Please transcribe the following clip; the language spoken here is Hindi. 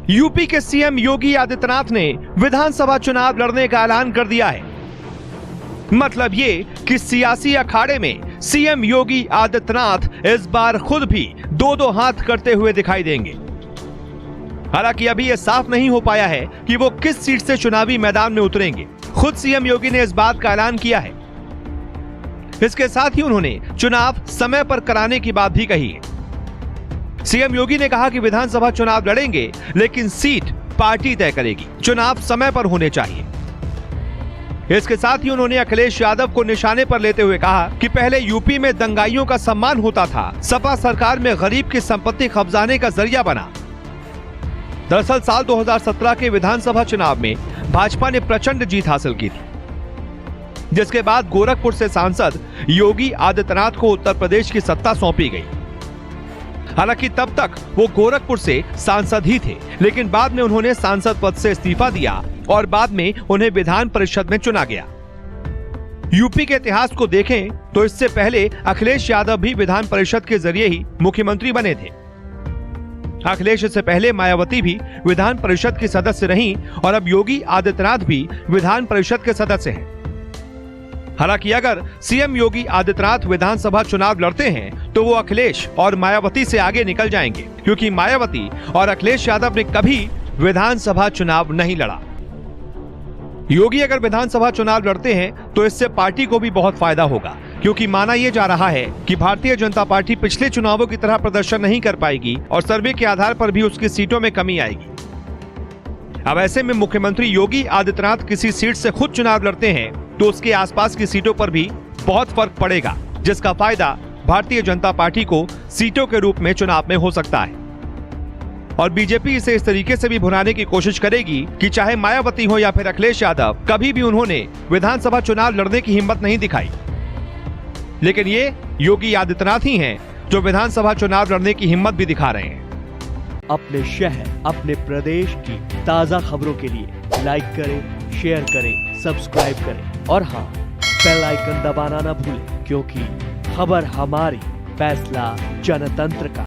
यूपी के सीएम योगी आदित्यनाथ ने विधानसभा चुनाव लड़ने का ऐलान कर दिया है। मतलब ये कि सियासी अखाड़े में सीएम योगी आदित्यनाथ इस बार खुद भी दो हाथ करते हुए दिखाई देंगे। हालांकि अभी यह साफ नहीं हो पाया है कि वो किस सीट से चुनावी मैदान में उतरेंगे। खुद सीएम योगी ने इस बात का ऐलान किया है। इसके साथ ही उन्होंने चुनाव समय पर कराने की बात भी कही है। सीएम योगी ने कहा कि विधानसभा चुनाव लड़ेंगे, लेकिन सीट पार्टी तय करेगी। चुनाव समय पर होने चाहिए। इसके साथ ही उन्होंने अखिलेश यादव को निशाने पर लेते हुए कहा कि पहले यूपी में दंगाइयों का सम्मान होता था, सपा सरकार में गरीब की संपत्ति कब्जाने का जरिया बना। दरअसल साल 2017 के विधानसभा चुनाव में भाजपा ने प्रचंड जीत हासिल की थी, जिसके बाद गोरखपुर से सांसद योगी आदित्यनाथ को उत्तर प्रदेश की सत्ता सौंपी गई। हालांकि तब तक वो गोरखपुर से सांसद ही थे, लेकिन बाद में उन्होंने सांसद पद से इस्तीफा दिया और बाद में उन्हें विधान परिषद में चुना गया। यूपी के इतिहास को देखें तो इससे पहले अखिलेश यादव भी विधान परिषद के जरिए ही मुख्यमंत्री बने थे। अखिलेश से पहले मायावती भी विधान परिषद की सदस्य रहीं और अब योगी आदित्यनाथ भी विधान परिषद के सदस्य हैं। हालांकि अगर सीएम योगी आदित्यनाथ विधानसभा चुनाव लड़ते हैं तो वो अखिलेश और मायावती से आगे निकल जाएंगे, क्योंकि मायावती और अखिलेश यादव ने कभी विधानसभा चुनाव नहीं लड़ा। योगी अगर विधानसभा चुनाव लड़ते हैं तो इससे पार्टी को भी बहुत फायदा होगा, क्योंकि माना यह जा रहा है कि भारतीय जनता पार्टी पिछले चुनावों की तरह प्रदर्शन नहीं कर पाएगी और सर्वे के आधार पर भी उसकी सीटों में कमी आएगी। अब ऐसे में मुख्यमंत्री योगी आदित्यनाथ किसी सीट से खुद चुनाव लड़ते हैं तो उसके आसपास की सीटों पर भी बहुत फर्क पड़ेगा, जिसका फायदा भारतीय जनता पार्टी को सीटों के रूप में चुनाव में हो सकता है। और बीजेपी इसे इस तरीके से भी भुनाने की कोशिश करेगी कि चाहे मायावती हो या फिर अखिलेश यादव, कभी भी उन्होंने विधानसभा चुनाव लड़ने की हिम्मत नहीं दिखाई। लेकिन ये योगी आदित्यनाथ ही हैं जो विधानसभा चुनाव लड़ने की हिम्मत भी दिखा रहे हैं। अपने शहर, अपने प्रदेश की ताजा खबरों के लिए लाइक करें, शेयर करें, सब्सक्राइब करें और हाँ, बेल आइकन दबाना ना भूलें, क्योंकि खबर हमारी, फैसला जनतंत्र का।